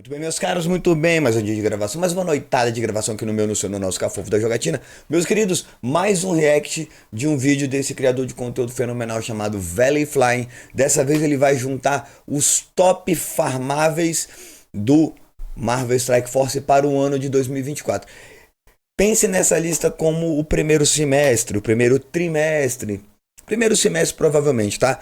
Muito bem, meus caros, muito bem, mais um dia de gravação, mais uma noitada de gravação aqui no seu, no nosso Cafofo da Jogatina. Meus queridos, mais um react de um vídeo desse criador de conteúdo fenomenal chamado Valley Flying. Dessa vez ele vai juntar os top farmáveis do Marvel Strike Force para o ano de 2024. Pense nessa lista como o primeiro semestre, o primeiro trimestre, primeiro semestre provavelmente, tá?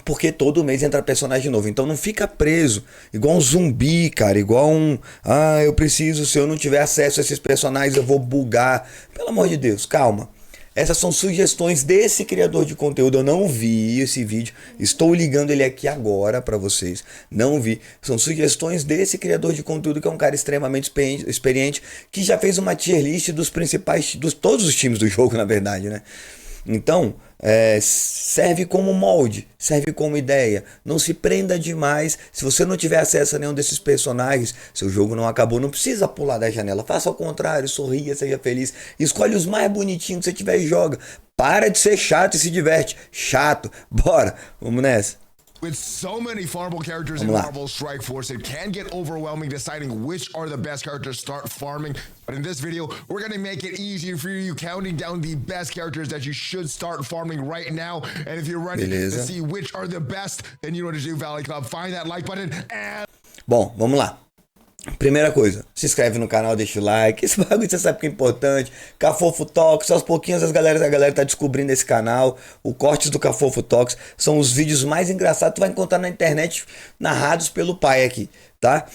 Porque todo mês entra personagem novo. Então não fica preso. Igual um zumbi, cara. Igual um... Ah, eu preciso. Se eu não tiver acesso a esses personagens, eu vou bugar. Pelo amor de Deus, calma. Essas são sugestões desse criador de conteúdo. Eu não vi esse vídeo. Estou ligando ele aqui agora pra vocês. Não vi. São sugestões desse criador de conteúdo, que é um cara extremamente experiente, que já fez uma tier list dos principais... dos todos os times do jogo, na verdade, né? Então, serve como molde, serve como ideia. Não se prenda demais. Se você não tiver acesso a nenhum desses personagens, seu jogo não acabou. Não precisa pular da janela. Faça ao contrário, sorria, seja feliz. Escolhe os mais bonitinhos que você tiver e joga. Para de ser chato e se diverte. Chato. Bora, vamos nessa. With so many farmable characters in Marvel Strike Force, it can get overwhelming deciding which are the best characters to start farming. But in this video, we're going to make it easier for you, counting down the best characters that you should start farming right now. And if you're ready to see which are the best, then you know what to do, Valley Club. Find that like button and... Bom, vamos lá. Primeira coisa, se inscreve no canal, deixa o like. Esse bagulho você sabe que é importante. Cafofo Talks, aos pouquinhos a galera tá descobrindo esse canal. O Cortes do Cafofo Talks são os vídeos mais engraçados que tu vai encontrar na internet, narrados pelo pai aqui, tá?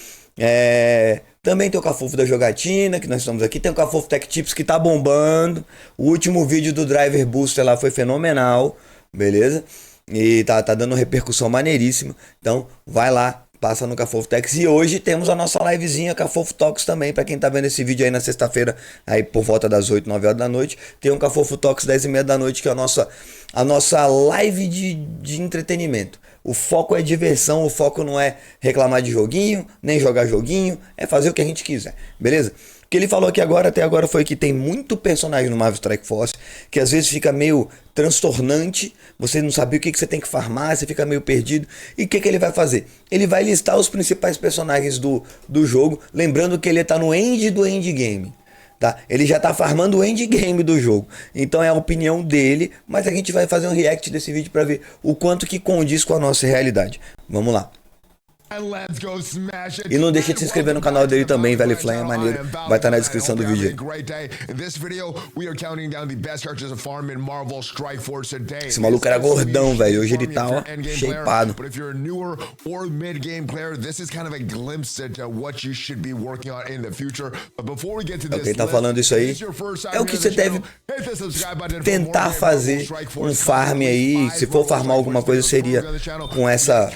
Também tem o Cafofo da Jogatina, que nós estamos aqui. Tem o Cafofo Tech Tips, que tá bombando. O último vídeo do Driver Booster lá foi fenomenal, beleza? E tá dando repercussão maneiríssima. Então vai lá, passa no Cafofo Talks. E hoje temos a nossa livezinha Cafofo Talks também. Pra quem tá vendo esse vídeo aí na sexta-feira, aí por volta das 8, 9 horas da noite, tem um Cafofo Talks 10 e meia da noite, que é a nossa live de entretenimento. O foco é diversão, o foco não é reclamar de joguinho, nem jogar joguinho, é fazer o que a gente quiser, beleza? O que ele falou aqui agora, até agora, foi que tem muito personagem no Marvel Strike Force, que às vezes fica meio transtornante, você não sabe o que você tem que farmar, você fica meio perdido. E o que ele vai fazer? Ele vai listar os principais personagens do jogo, lembrando que ele está no end do endgame. Tá? Ele já tá farmando o endgame do jogo. Então é a opinião dele, mas a gente vai fazer um react desse vídeo para ver o quanto que condiz com a nossa realidade. Vamos lá. E não deixe de se inscrever no canal dele também, Valley Flying é maneiro. Vai estar na descrição do vídeo aí. Esse maluco era gordão, velho. Hoje ele tá, ó, shapeado. É o que ele tá falando isso aí. É o que você deve tentar fazer um farm aí. Se for farmar alguma coisa, seria com essa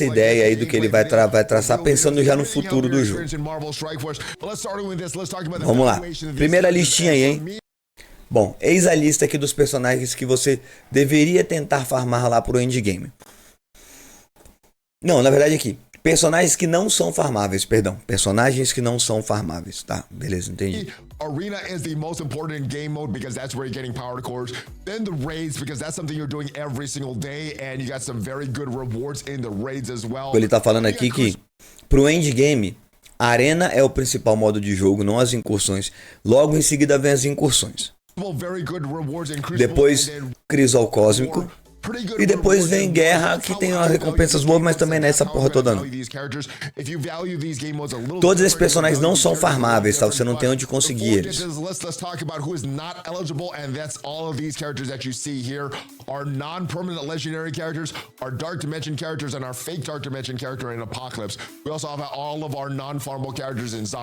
ideia aí do que ele vai traçar, pensando já no futuro do jogo. Vamos lá. Primeira listinha aí, hein? Bom, eis a lista aqui dos personagens que você deveria tentar farmar lá pro endgame. Não, na verdade aqui. Personagens que não são farmáveis, perdão. Personagens que não são farmáveis, tá? Beleza, entendi. Arena is the most important game mode because that's where you're getting power cores. Then the raids, because that's something you're doing every single day and you got some very good rewards in the raids as well. Ele tá falando aqui que pro endgame, a arena é o principal modo de jogo, não as incursões. Logo em seguida vem as incursões. Depois, Crisol Cósmico. E depois vem Guerra, que tem umas recompensas boas, mas também nessa porra toda não. Todos esses personagens não são farmáveis, tá? Você não tem onde conseguir eles.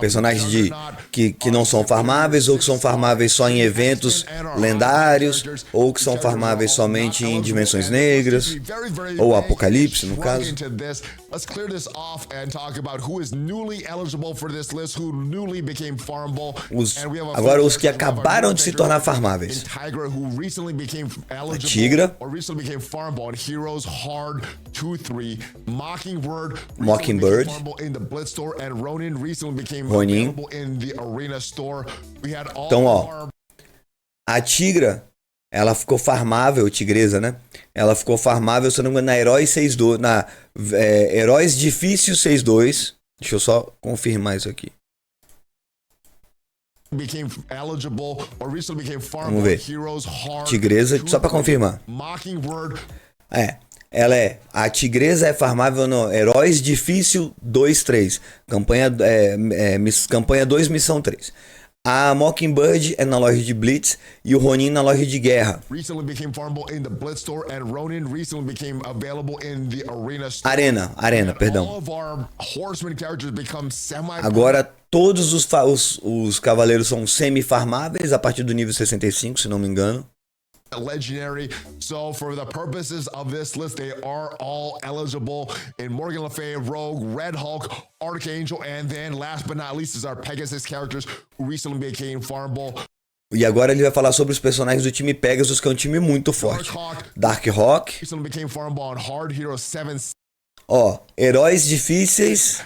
Personagens que não são farmáveis, ou que são farmáveis só em eventos lendários, ou que são farmáveis somente em dimensões negras, ou Apocalipse, no caso. Agora os que acabaram de se tornar farmáveis. A Tigra, Mockingbird, Ronin. Então, ó, a Tigra, ela ficou farmável, tigresa, né? Ela ficou farmável, se não me engano, na Heróis 6.2, Heróis Difícil 6.2, Deixa eu só confirmar isso aqui. Became eligible or recently became Vamos ver. Heroes Hard. Tigresa, só pra confirmar. Mockingbird. Ela é. A Tigresa é farmável no Heróis Difícil 2-3. Campanha 2, missão 3. A Mockingbird é na loja de Blitz e o Ronin na loja de Guerra. Recently became farmable in the Blitz store and Ronin recently became available in the Arena store. Arena, perdão. All of our horseman characters become Agora todos os cavaleiros são semi-farmáveis a partir do nível 65, se não me engano. legendary. So for the purposes of this list, they are all eligible in Morgan Le Fay, Rogue, Red Hulk, Archangel, and then last but not least is our Pegasus characters who recently became farmable. E agora ele vai falar sobre os personagens do time Pegasus, que é um time muito forte. Darkhawk. Recently became farmable on Hard Hero 7. Ó, heróis difíceis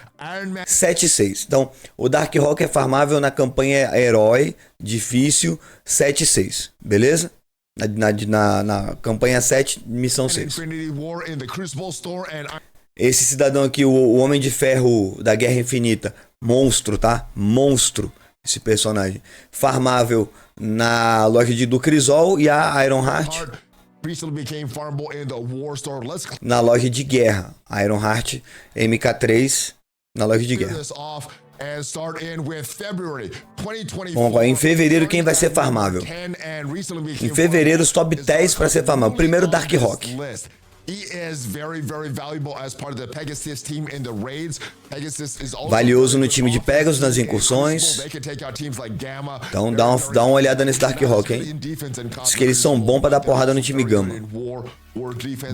7-6. Então, o Darkhawk é farmável na campanha herói difícil 7-6, beleza? Na campanha 7, missão 6. Esse cidadão aqui, o Homem de Ferro da Guerra Infinita, monstro, tá? Monstro, esse personagem. Farmável na loja do Crisol e a Ironheart na loja de guerra. Ironheart MK3 na loja de guerra. Bom, agora em fevereiro quem vai ser farmável? Em fevereiro os top 10 para ser farmável. Primeiro Darkhawk. Valioso no time de Pegasus nas incursões. Então dá uma olhada nesse Darkhawk, hein? Diz que eles são bons para dar porrada no time Gama.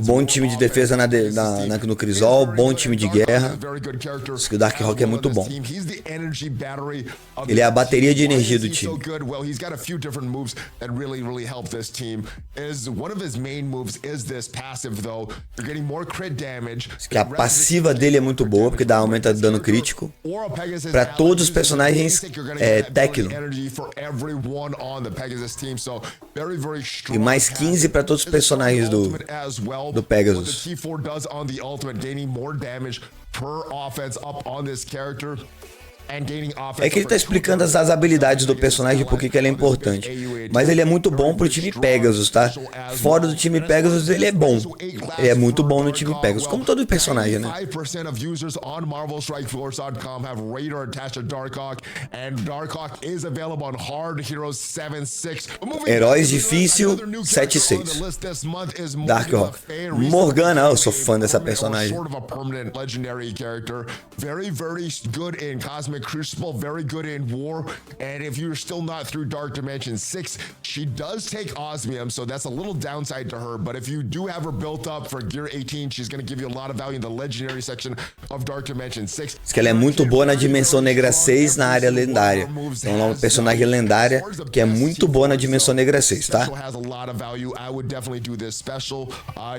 Bom time de defesa no Crisol, bom time de guerra. Diz que o Darkhawk é muito bom. Ele é a bateria de energia do time. Diz que a passiva dele é muito boa, porque aumenta dano crítico para todos os personagens Tecno. E mais 15 para todos os personagens do Pegasus. É que ele tá explicando as habilidades do personagem e por que ele é importante. Mas ele é muito bom pro time Pegasus, tá? Fora do time Pegasus, ele é bom. Ele é muito bom no time Pegasus, como todo personagem, né? Heróis difícil 7-6. Darkhawk. Morgana, eu sou fã dessa personagem. Crucible, very good in war, and if you're still not through Dark Dimension 6, she does take osmium, so that's a little downside to her, but if you do have her built up for Gear 18, she's going to give you a lot of value in the legendary section of Dark Dimension 6. Diz que ela é muito boa na Dimensão Negra 6 na área lendária. Então ela é uma personagem lendária que é muito boa na Dimensão Negra 6, tá?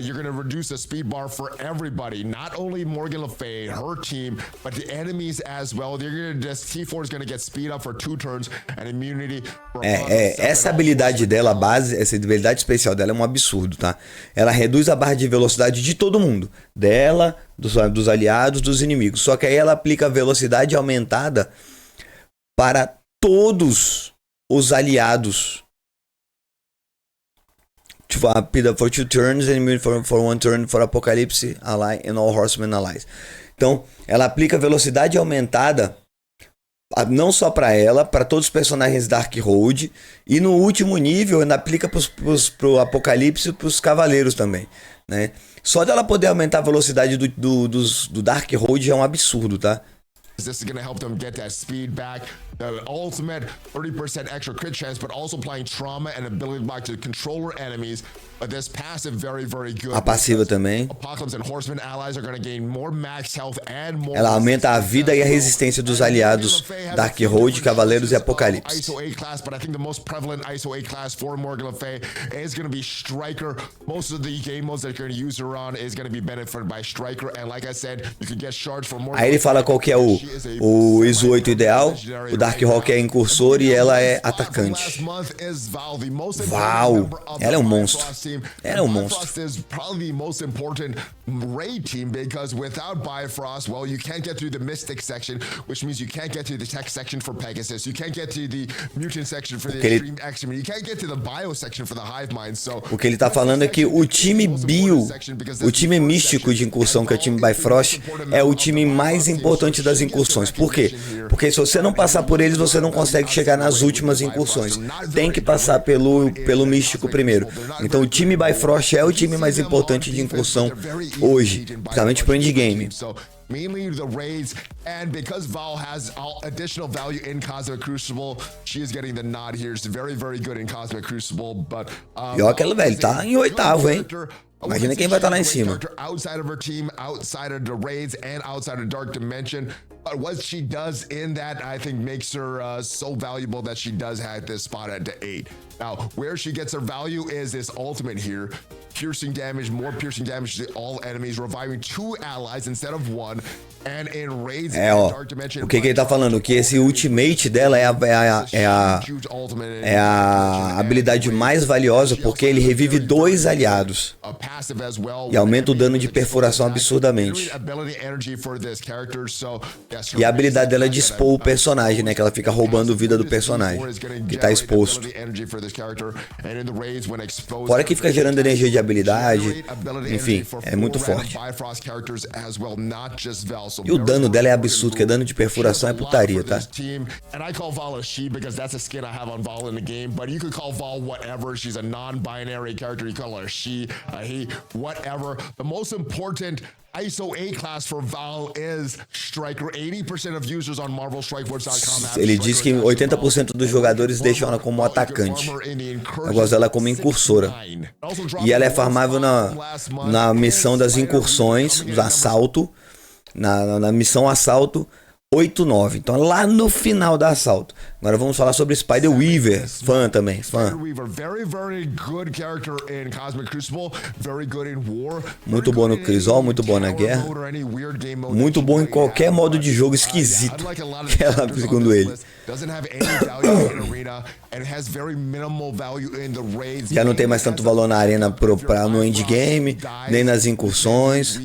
You're going to reduce the speed bar for everybody, not only Morgan Le Fay, her team, but the enemies as well. They're going to just T4 is going to get speed up for 2 turns and immunity. Essa habilidade dela, essa habilidade especial dela é um absurdo, tá? Ela reduz a barra de velocidade de todo mundo, dela, dos aliados, dos inimigos. Só que aí ela aplica velocidade aumentada para todos os aliados. For 2 turns and immune for 1 turn for Apocalypse Ally and all Horsemen Allies. Então, ela aplica velocidade aumentada não só para ela, para todos os personagens Dark Road, e no último nível ela aplica pro Apocalipse e pros Cavaleiros também, né? Só dela poder aumentar a velocidade do Dark Road já é um absurdo, tá? This is going to help them get that speed back. The ultimate 30% extra crit chance, but also applying trauma and ability block to controller enemies. But this passive very, very good. A passiva também. Apocalypse and Horseman allies are going to gain more max health and more. Ela aumenta a vida e a resistência dos aliados Dark Road, Cavaleiros e Apocalipse. ISO 8 class, but I think the most prevalent ISO 8 class for Morgan Le Fay is going to be Striker. Most of the game modes that you're going to use her on is going to be benefited by Striker, and like I said, you can get shards for more. Aí ele fala qual que é o o ISO 8 ideal, o Darkhawk é incursor e ela é atacante. Val, ela é um monstro. Ela é um monstro. Raid team, because without Bifrost, well, you can't get through the Mystic section, which means you can't get to the Tech section for Pegasus, you can't get to the Mutant section for the Extreme X-Men, you can't get to the Bio section for the Hive Mind, so... O que ele tá falando é que o time Bio, o time místico de incursão, que é o time Bifrost, é o time mais importante das incursões. Por quê? Porque se você não passar por eles, você não consegue chegar nas últimas incursões. Tem que passar pelo místico primeiro. Então o time Bifrost é o time mais importante de incursão hoje, principalmente pro endgame. Mainly the raids, and because Val has additional value in Cosmic Crucible, she is getting the nod here. She's very, very good in Cosmic Crucible, but e olha aquele velho, tá em oitavo, hein? Imagina quem vai estar lá em cima. Outside of her team, outside of the raids, and outside of Dark Dimension. But what she does in that, I think, makes her so valuable that she does have this spot at the 8. Now, where she gets her value is this ultimate here. Piercing damage, more piercing damage to all enemies, reviving 2 allies instead of 1. And in raids ó, o que ele tá falando? Que esse ultimate dela é a habilidade mais valiosa, porque ele revive 2 aliados e aumenta o dano de perfuração absurdamente. E a habilidade dela é de expor o personagem, né? Que ela fica roubando vida do personagem que tá exposto. Fora que fica gerando energia de habilidade, enfim, é muito forte. E o dano dela é absurdo, que é dano de perfuração é putaria, tá? ISO A class for Val is Striker. 80% of users on MarvelStrikeforce.com. Ele diz que 80% dos jogadores deixam ela como atacante. Eu gosto dela como incursora. E ela é farmável na missão das incursões, do assalto, na missão assalto 8-9. Então lá no final da assalto. Agora vamos falar sobre Spider-Weaver. Fã também, fã. Muito bom no Crisol, muito bom na guerra. Muito bom em qualquer modo de jogo esquisito. Ela, segundo ele. Já não tem mais tanto valor na arena no endgame, nem nas incursões.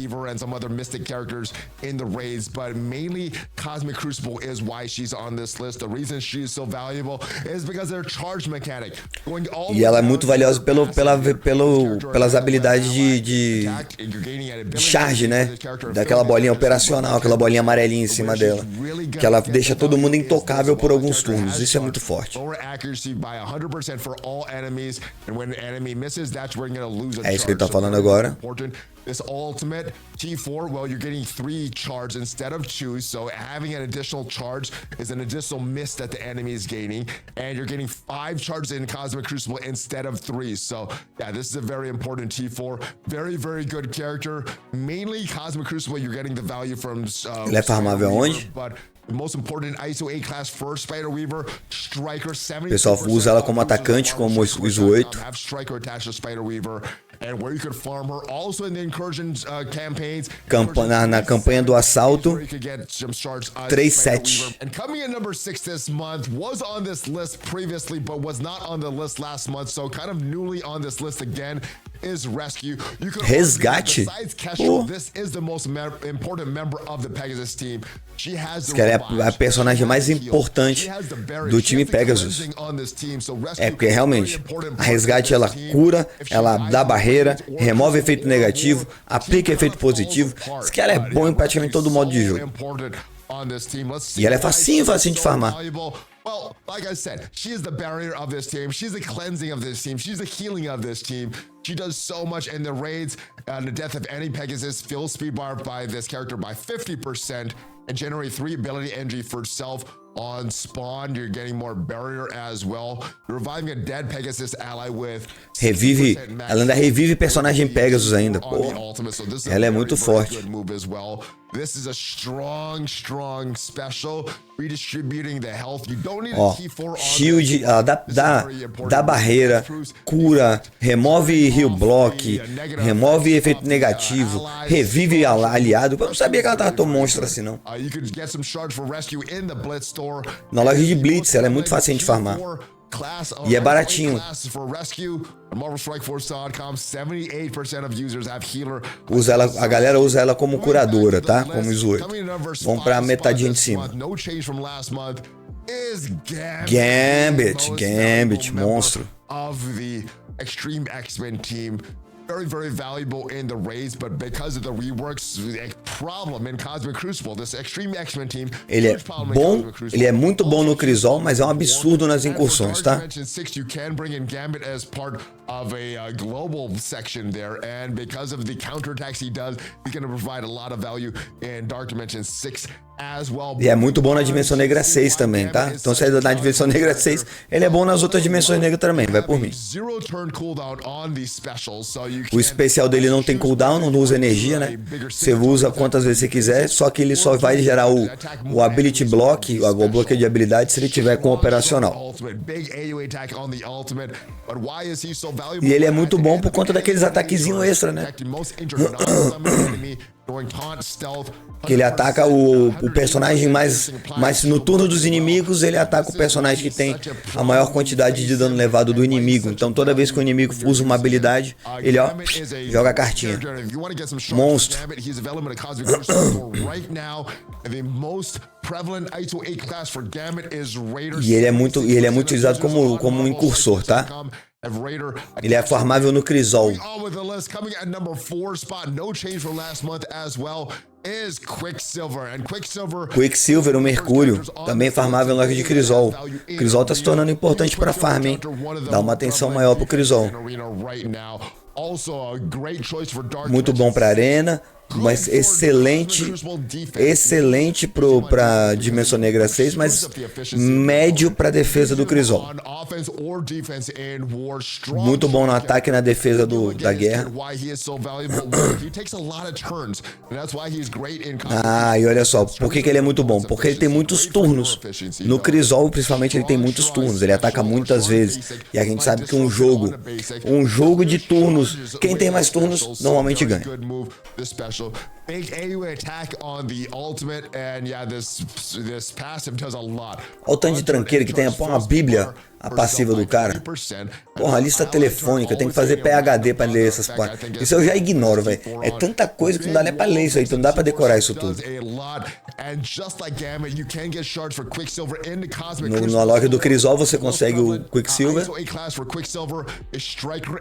Cosmic Crucible is why she's on this list. The reason she is so valuable is because their charge mechanic. E ela é muito valiosa pelas habilidades de charge, né? Daquela bolinha operacional, aquela bolinha amarelinha em cima dela, que ela deixa todo mundo intocável por alguns turnos. Isso é muito forte. É isso que ele tá falando agora. This ultimate T4, well, you're getting 3 charge instead of 2, so having an additional charge is an additional miss that the enemy is gaining, and you're getting 5 charges in Cosmic Crucible instead of 3, so yeah, this is a very important T4, very, very good character, mainly Cosmic Crucible, you're getting the value from Ele é farmável onde? The most important ISO A class for Spider-Weaver, Striker 70%. O pessoal usa ela como atacante, como o ISO 8. Have Striker attached to Spider-Weaver, and where you could farm her also in the incursion campaigns. Na campanha do assalto 3-7. And coming in number 6 this month, was on this list previously, but was not on the list last month, so kind of newly on this list again. Is Rescue. You could Resgate? This is the most important member of the Pegasus team. She has que ela é a personagem mais importante do time Pegasus. É porque realmente a Resgate ela cura, ela dá barreira, remove efeito negativo, aplica efeito positivo. Isso que ela é bom em praticamente todo modo de jogo. E ela é facinho de farmar. Well, like I said, she is the barrier of this team. She's the cleansing of this team. She's the healing of this team. She does so much in the raids. The death of any Pegasus fills speed bar by this character by 50% and generate 3 ability energy for self. On spawn, you're getting more barrier as well. You're reviving a dead Pegasus ally with revive, ela ainda revive personagem Pegasus ainda. Pô, ela é muito forte. This is a strong special. Redistributing the health. You don't need Ó, a T4 shield, ela dá barreira, cura, remove heal block, remove efeito negativo, revive aliado. Eu não sabia que ela tava tão monstro assim, não. Na loja de Blitz, ela é muito fácil de farmar. E é baratinho. Usa ela, a galera usa ela como curadora, tá? Como os 8. Vamos pra metadinha de cima. Gambit, monstro. Very valuable in the raids, but because of the reworks, problem in Cosmic Crucible, this Extreme X-Men team. Ele é bom, ele é muito bom no Crisol, mas é um absurdo nas incursões, tá? You can bring in Gambit as part of a global section there, and because of the counterattacks he does, he's going to provide a lot of value in Dark Dimension 6 as well. E é muito bom na Dimensão Negra 6 também, tá? Então se é da Dimensão Negra 6, ele é bom nas outras Dimensões Negras também, vai por mim. O especial dele não tem cooldown, não usa energia, né? Você usa quantas vezes você quiser, só que ele só vai gerar o Ability Block, o bloqueio de habilidade, se ele tiver com operacional. E ele é muito bom por conta daqueles ataquezinhos extra, né? Que ele ataca o personagem mais no turno dos inimigos, ele ataca o personagem que tem a maior quantidade de dano levado do inimigo. Então toda vez que o inimigo usa uma habilidade, ele ó, joga a cartinha. Monstro. E ele é muito utilizado como um incursor, tá? Ele é farmável no Crisol. Quicksilver, o Mercúrio, também farmável na loja de Crisol. O Crisol tá se tornando importante para farm, hein? Dá uma atenção maior pro Crisol. Muito bom para arena, mas excelente pra Dimensão Negra 6, mas médio pra defesa do Crisol. Muito bom no ataque e na defesa da guerra. Ah, e olha só, por que ele é muito bom? Porque ele tem muitos turnos. No Crisol, principalmente, ele tem muitos turnos. Ele ataca muitas vezes. E a gente sabe que um jogo de turnos, quem tem mais turnos, normalmente ganha. Big AoE attack on the ultimate, and yeah, this passive does a lot. Olha o tanto de tranqueira que tem, pô, uma bíblia a passiva do cara. Porra, a lista telefônica, tem que fazer PHD pra ler essas partes. Isso eu já ignoro, velho. É tanta coisa que não dá nem pra ler isso aí, então não dá pra decorar isso tudo. Na loja do Crisol você consegue o Quicksilver.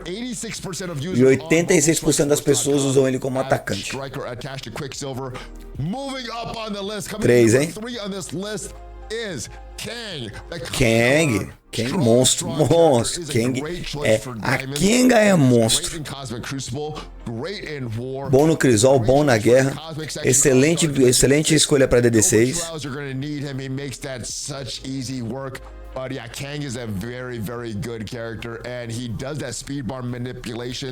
E 86% das pessoas usam ele como atacante. 3, hein? Kang, monstro. A Kenga é monstro. Bom no Crisol, bom na guerra. Excelente escolha para DD6.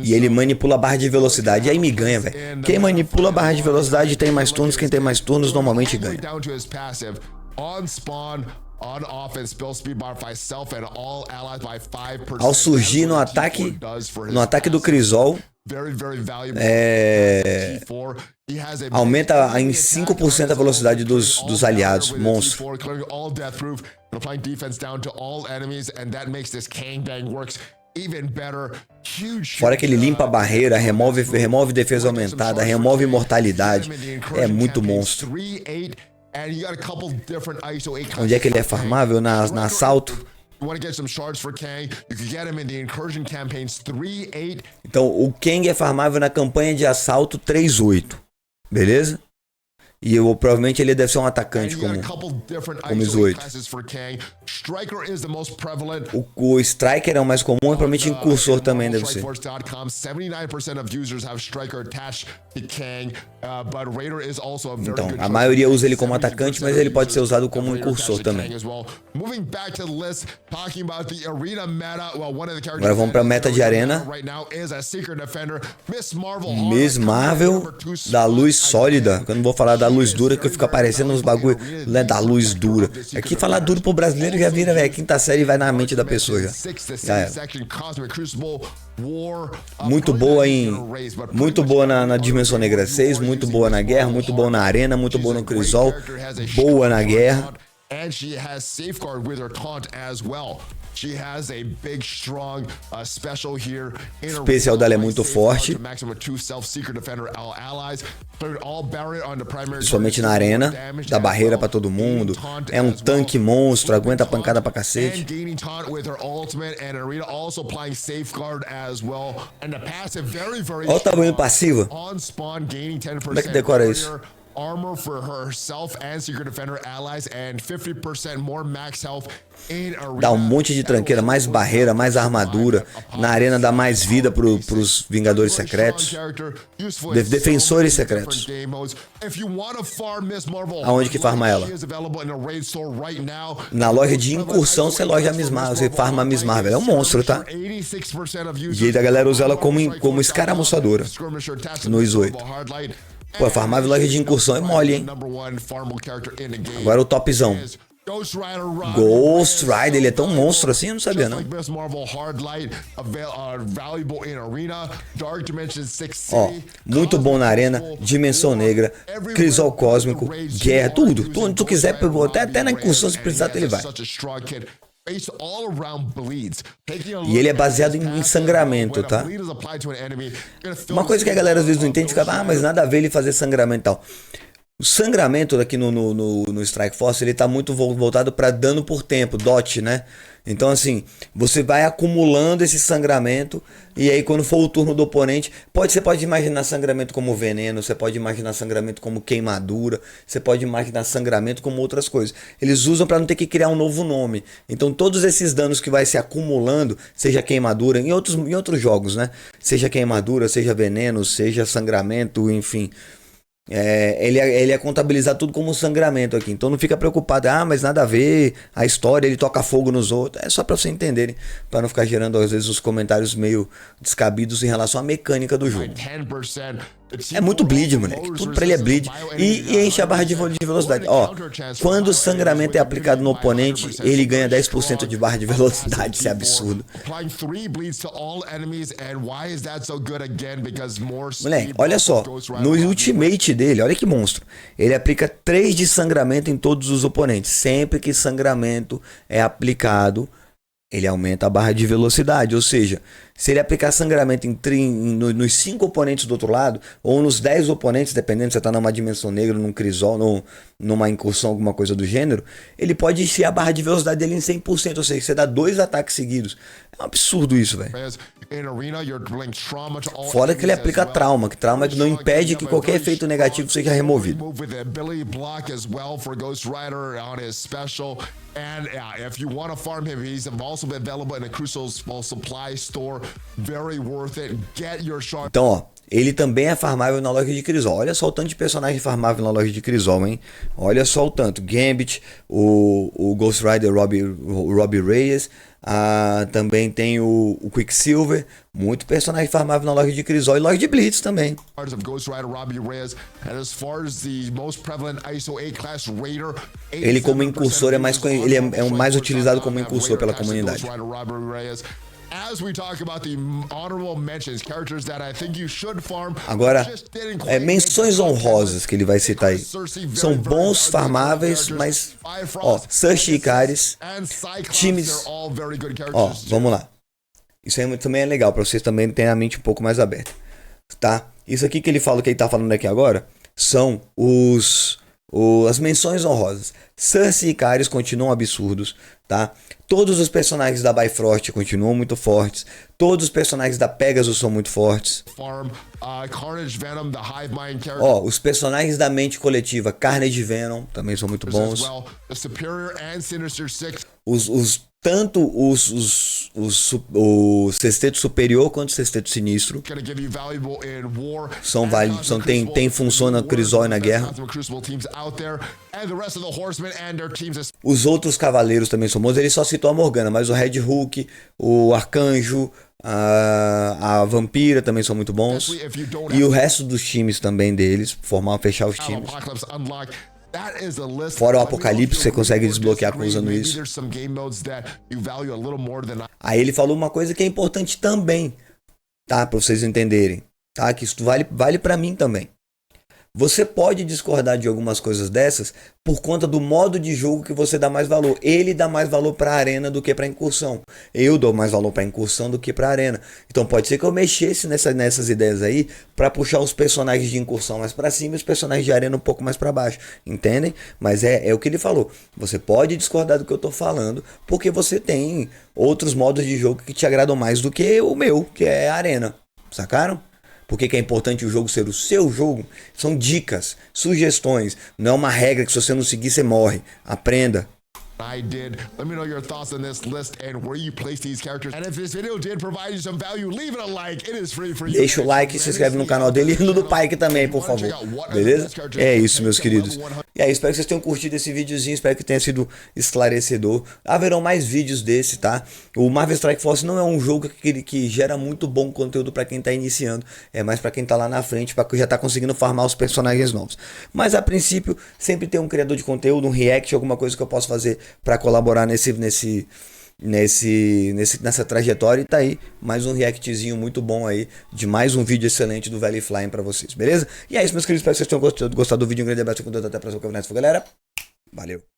E ele manipula a barra de velocidade. E aí me ganha, velho. Quem manipula a barra de velocidade tem mais turnos. Quem tem mais turnos normalmente ganha. Ao surgir no ataque do Crisol, aumenta em 5% a velocidade dos aliados. Monstro. Fora que ele limpa a barreira, remove defesa aumentada, remove imortalidade. É muito monstro. Onde é que ele é farmável? Na assalto. Então o Kang é farmável na campanha de assalto 3-8. Beleza? E provavelmente ele deve ser um atacante como os 8. Striker is the most prevalent. O Striker é o mais comum, e provavelmente incursor também deve ser. 79% of users have Striker attached to Kang, but Raider is also a very Então, good a choice. maioria usa ele como atacante, mas ele pode ser usado como incursor também. Moving back to the list, talking about the arena meta, well, one of the characters Agora vamos pra meta de arena. right now is a Secret Defender, Miss Marvel. Miss Marvel da luz sólida. Eu não vou falar da luz dura, que fica aparecendo uns bagulho, né, da luz dura. Aqui falar duro pro brasileiro já vira, velho, quinta série e vai na mente da pessoa já é. Muito boa na Dimensão Negra 6, muito boa na guerra, muito boa na arena, muito boa no Crisol, boa na guerra. And she has Safeguard with her taunt as well. She has a big, strong special here. O especial dela é muito forte. Principalmente na arena, dá barreira pra todo mundo. É um tanque monstro, aguenta pancada pra cacete. Olha o tamanho passiva. Como é que decora isso? Armor for herself and Secret Defender allies and 50% more max health in arena. Dá um monte de tranqueira, mais barreira, mais armadura. Na arena dá mais vida pros Vingadores Secretos. Defensores Secretos. Aonde que farma ela? Na loja de incursão você loja a Miss Marvel, você farma a Miss Marvel. É um monstro, tá? E aí a galera usa ela como escaramuçadora no IS-8. Pô, farmar loja de incursão é mole, hein? Agora o topzão. Ghost Rider, ele é tão monstro assim? Eu não sabia, não. Ó, muito bom na arena, Dimensão Negra, Crisol Cósmico, guerra, tudo. Onde tu quiser, até na incursão, se precisar, ele vai. E ele é baseado em sangramento, tá? Uma coisa que a galera às vezes não entende, fica, mas nada a ver ele fazer sangramento e tal. O sangramento aqui no Strike Force, ele tá muito voltado para dano por tempo, DOT, né? Então assim, você vai acumulando esse sangramento e aí quando for o turno do oponente, você pode imaginar sangramento como veneno, você pode imaginar sangramento como queimadura, você pode imaginar sangramento como outras coisas. Eles usam para não ter que criar um novo nome. Então todos esses danos que vai se acumulando, seja queimadura, em outros jogos, né? Seja queimadura, seja veneno, seja sangramento, enfim... ele é contabilizado tudo como sangramento aqui. Então não fica preocupado, mas nada a ver, a história, ele toca fogo nos outros. É só pra vocês entenderem, pra não ficar gerando às vezes os comentários meio descabidos em relação à mecânica do jogo. É muito bleed, moleque. Tudo pra ele é bleed. E enche a barra de velocidade. Ó, quando o sangramento é aplicado no oponente, ele ganha 10% de barra de velocidade. Isso é absurdo. Moleque, olha só. No ultimate dele, olha que monstro. Ele aplica 3 de sangramento em todos os oponentes. Sempre que sangramento é aplicado, ele aumenta a barra de velocidade, ou seja, se ele aplicar sangramento nos 5 oponentes do outro lado, ou nos 10 oponentes, dependendo se você está numa Dimensão Negra, num Crisol, numa incursão, alguma coisa do gênero, ele pode encher a barra de velocidade dele em 100%, ou seja, você dá 2 ataques seguidos. É um absurdo isso, velho. Fora que ele aplica trauma, que trauma é que não impede que qualquer efeito negativo seja removido. And if you want to farm him, he's also available in a Crucial Supply Store. Very worth it. Get your sharp. Então, ó, ele também é farmável na loja de Crisol. Olha só o tanto de personagem farmável na loja de Crisol, hein? Olha só o tanto. Gambit, o Ghost Rider Robbie Reyes. Também tem o Quicksilver. Muito personagem farmável na loja de Crisol e loja de Blitz também. Ele como incursor ele é mais utilizado como incursor pela comunidade. Agora, menções honrosas que ele vai citar aí. São bons, farmáveis, mas... Ó, Sersi e Ikaris, times... Ó, vamos lá. Isso aí também é legal, pra vocês também terem a mente um pouco mais aberta. Tá? Isso aqui que ele fala, que ele tá falando aqui agora, são As menções honrosas. Cersei e Carys continuam absurdos, tá? Todos os personagens da Bifrost continuam muito fortes. Todos os personagens da Pegasus são muito fortes. Os personagens da mente coletiva, Carnage e Venom, também são muito bons. Tanto o Sexteto Superior quanto o Sexteto Sinistro são válidos, funciona no Crisol e na guerra. Os outros cavaleiros também são bons. Ele só citou a Morgana, mas o Red Hulk, o Arcanjo, a Vampira também são muito bons. E o resto dos times também deles, fechar os times. Fora o Apocalipse, você consegue desbloquear usando isso. Aí ele falou uma coisa que é importante também, tá? Pra vocês entenderem, tá? Que isso vale pra mim também. Você pode discordar de algumas coisas dessas por conta do modo de jogo que você dá mais valor. Ele dá mais valor para a arena do que para a incursão. Eu dou mais valor para a incursão do que para a arena. Então pode ser que eu mexesse nessas ideias aí para puxar os personagens de incursão mais para cima e os personagens de arena um pouco mais para baixo. Entendem? Mas é o que ele falou. Você pode discordar do que eu tô falando porque você tem outros modos de jogo que te agradam mais do que o meu, que é a arena. Sacaram? Por que é importante o jogo ser o seu jogo? São dicas, sugestões. Não é uma regra que se você não seguir, você morre. Aprenda. I did. Let me know your thoughts on this list and where you place these characters. And if this video did provide you some value, leave it a like. It is free for you. Deixa o like, se inscreve no canal dele e no do Pike também, por favor. Beleza? É isso, meus queridos. E aí, espero que vocês tenham curtido esse videozinho, espero que tenha sido esclarecedor. Haverão mais vídeos desse, tá? O Marvel Strike Force não é um jogo que gera muito bom conteúdo pra quem tá iniciando, é mais pra quem tá lá na frente, pra quem já tá conseguindo farmar os personagens novos. Mas a princípio, sempre tem um criador de conteúdo, um react, alguma coisa que eu posso fazer para colaborar nessa trajetória. E tá aí mais um reactzinho muito bom aí de mais um vídeo excelente do Valley Flying para vocês, beleza? E é isso, meus queridos, espero que vocês tenham gostado do vídeo. Um grande abraço, com Deus, até a próxima, galera. Valeu!